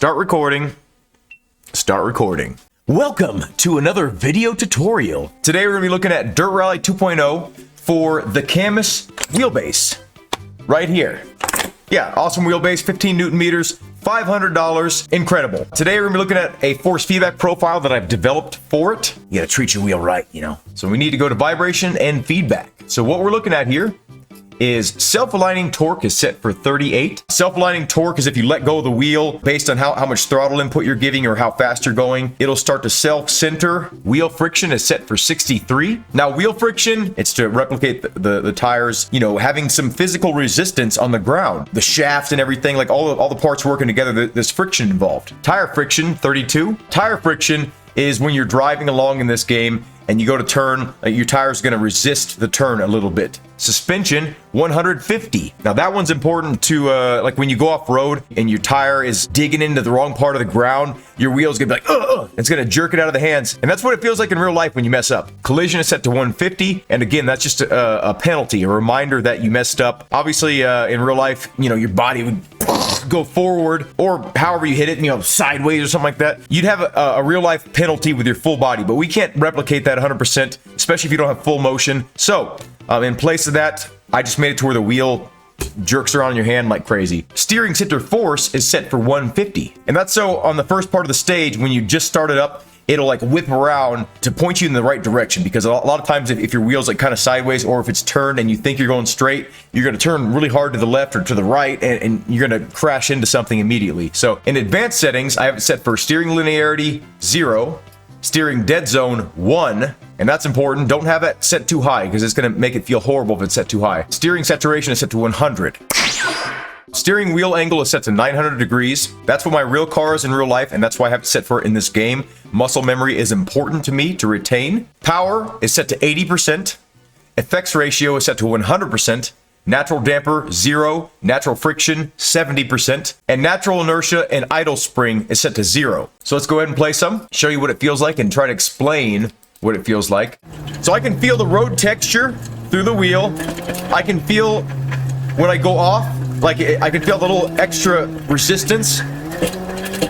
Start recording. Start recording. Welcome to another video tutorial. Today we're going to be looking at Dirt Rally 2.0 for the CAMMUS wheelbase. Right here. Yeah, awesome wheelbase, 15 Newton meters, $500, incredible. Today we're going to be looking at a force feedback profile that I've developed for it. You gotta treat your wheel right, you know. So we need to go to vibration and feedback. So what we're looking at here is self-aligning torque is set for 38. Self-aligning torque is if you let go of the wheel based on how much throttle input you're giving or how fast you're going, it'll start to self-center. Wheel friction is set for 63. Now wheel friction, it's to replicate the tires, you know, having some physical resistance on the ground. The shaft and everything, like all the parts working together, there's friction involved. Tire friction, 32. Tire friction is when you're driving along in this game and you go to turn, your tire's gonna resist the turn a little bit. Suspension, 150. Now that one's important to, like when you go off road and your tire is digging into the wrong part of the ground, your wheel's gonna be like, ugh, it's gonna jerk it out of the hands. And that's what it feels like in real life when you mess up. Collision is set to 150. And again, that's just a penalty, a reminder that you messed up. Obviously, in real life, you know, your body would go forward or however you hit it, you know, sideways or something like that. You'd have a real life penalty with your full body, but we can't replicate that 100%, especially if you don't have full motion. So in place of that, I just made it to where the wheel jerks around in your hand like crazy. Steering center force is set for 150. And that's so on the first part of the stage, when you just started up, it'll like whip around to point you in the right direction, because a lot of times if your wheel's like kind of sideways or if it's turned and you think you're going straight, you're going to turn really hard to the left or to the right and you're going to crash into something immediately. So in advanced settings, I have it set for steering linearity 0, steering dead zone 1, and that's important. Don't have it set too high because it's going to make it feel horrible if it's set too high. Steering saturation is set to 100. Steering wheel angle is set to 900 degrees. That's what my real car is in real life, and that's why I have it set for it in this game. Muscle memory is important to me to retain. Power is set to 80%. Effects ratio is set to 100%. Natural damper, 0. Natural friction, 70%. And natural inertia and idle spring is set to 0. So let's go ahead and play some, show you what it feels like, and try to explain what it feels like. So I can feel the road texture through the wheel. I can feel when I go off, like I can feel a little extra resistance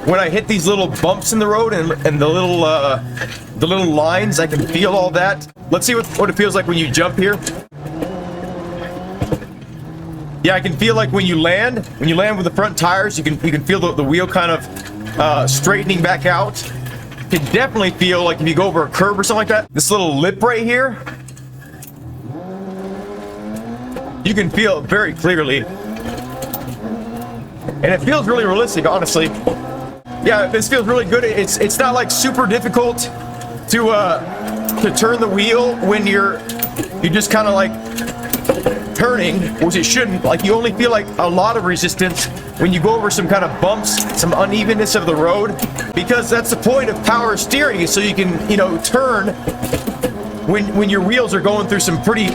when I hit these little bumps in the road and the little lines. I can feel all that. Let's see what it feels like when you jump here. Yeah, I can feel like when you land with the front tires, you can feel the wheel kind of straightening back out. You can definitely feel like if you go over a curb or something like that. This little lip right here, you can feel it very clearly. And it feels really realistic, honestly. Yeah, this feels really good. It's not like super difficult to turn the wheel when you're just kind of like turning, which it shouldn't. Like you only feel like a lot of resistance when you go over some kind of bumps, some unevenness of the road, because that's the point of power steering, is so you can, you know, turn when your wheels are going through some pretty,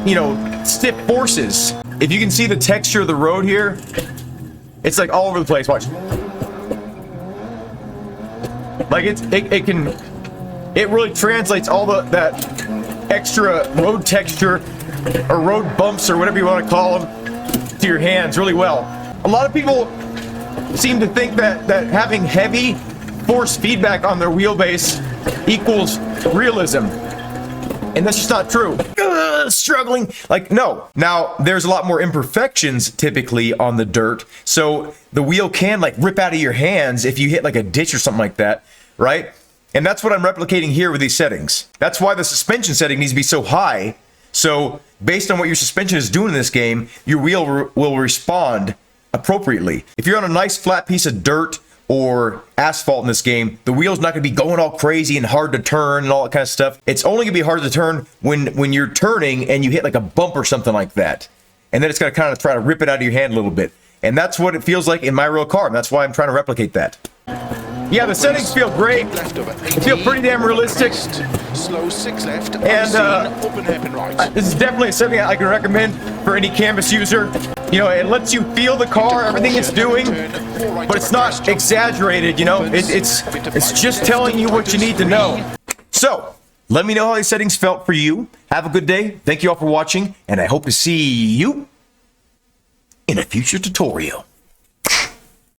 you know, stiff forces. If you can see the texture of the road here, it's like all over the place. Watch. Like it really translates all that extra road texture or road bumps or whatever you want to call them to your hands really well. A lot of people seem to think that having heavy force feedback on their wheelbase equals realism. And that's just not true. Struggling. Like, no. Now, there's a lot more imperfections typically on the dirt. So the wheel can like rip out of your hands if you hit like a ditch or something like that, right? And that's what I'm replicating here with these settings. That's why the suspension setting needs to be so high. So based on what your suspension is doing in this game, your wheel will respond appropriately. If you're on a nice flat piece of dirt or asphalt in this game, the wheel's not going to be going all crazy and hard to turn and all that kind of stuff. It's only going to be hard to turn when you're turning and you hit like a bump or something like that. And then it's going to kind of try to rip it out of your hand a little bit. And that's what it feels like in my real car. And that's why I'm trying to replicate that. Yeah, the settings feel great. They feel pretty damn realistic. Slow 6 left. And this is definitely something I can recommend for any CAMMUS user. You know, it lets you feel the car, everything it's doing, but it's not exaggerated, you know? It's just telling you what you need to know. So, let me know how these settings felt for you. Have a good day. Thank you all for watching, and I hope to see you in a future tutorial.